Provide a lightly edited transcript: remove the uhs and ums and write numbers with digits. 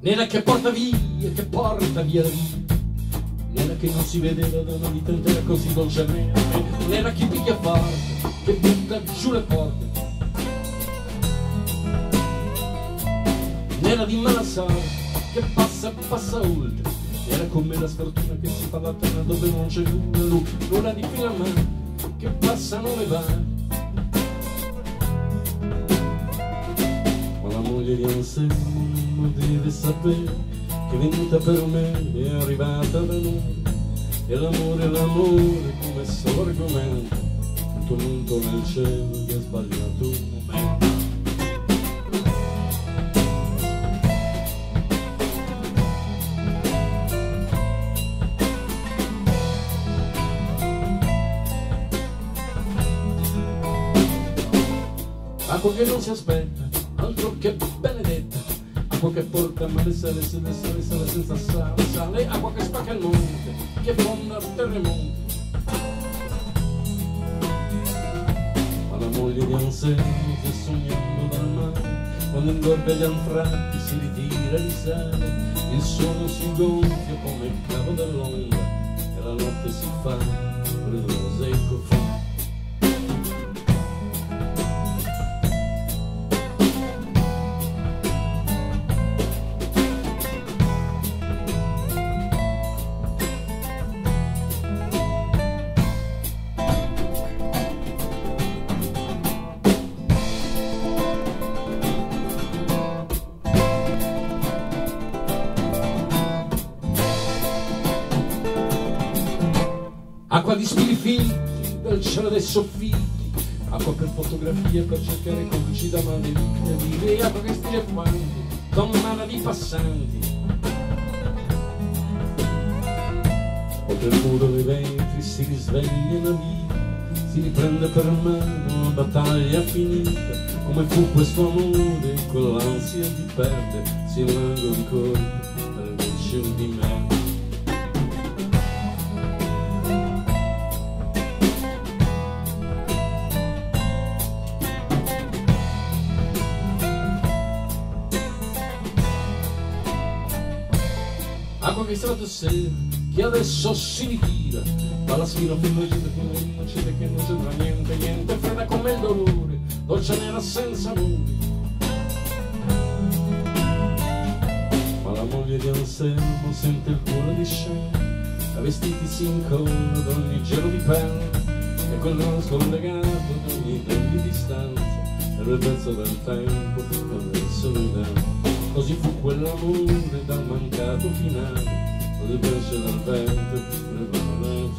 nera che porta via la vita, nera che non si vedeva da una vita intera così dolcemente, nera che piglia forte, che butta giù le porte, nera di mala sorte, che passa oltre, nera come la sfortuna che si fa la terra dove non c'è nulla, l'ora di fila a mano, che passa non ne va. Ma la moglie di Anselmo non deve sapere che è venuta per me, è arrivata da noi, e l'amore come solo argomento, tutto munto nel cielo che ha sbagliato un momento. Acqua che non si aspetta, altro che benedetta, acqua che porta male sale senza sale, acqua che spacca il monte, che fonda il terremoto. Ma la moglie di Anselmo sta sognando dal mare, quando ingorga gli anfratti si ritira e risale, il suono si gonfia come il cavo dell'onda e la notte si fa bredosa e profonda. Acqua di spiri finti dal cielo dei soffitti, acqua per fotografie, per cercare codici da maledizione, acqua che stile fanti, donna di passanti. Oltre il muro dei vetri si risveglia la vita, si riprende per mano una battaglia finita, come fu questo amore con l'ansia di perdere, si lango ancora per il di me. Acqua che è stata sera, che adesso si ritira, dalla spina fino a gente che non c'entra niente, fredda come il dolore, dolce nera senza muri. Ma la moglie di Anselmo sente il cuore di scena, a vestiti si incoda ogni gelo di pelle, e col naso collegato ad ogni tempo di distanza, per il pezzo del tempo, per il solidarietà. Così fu quell'amore dal mancato finale, così pesce dal vento, le parole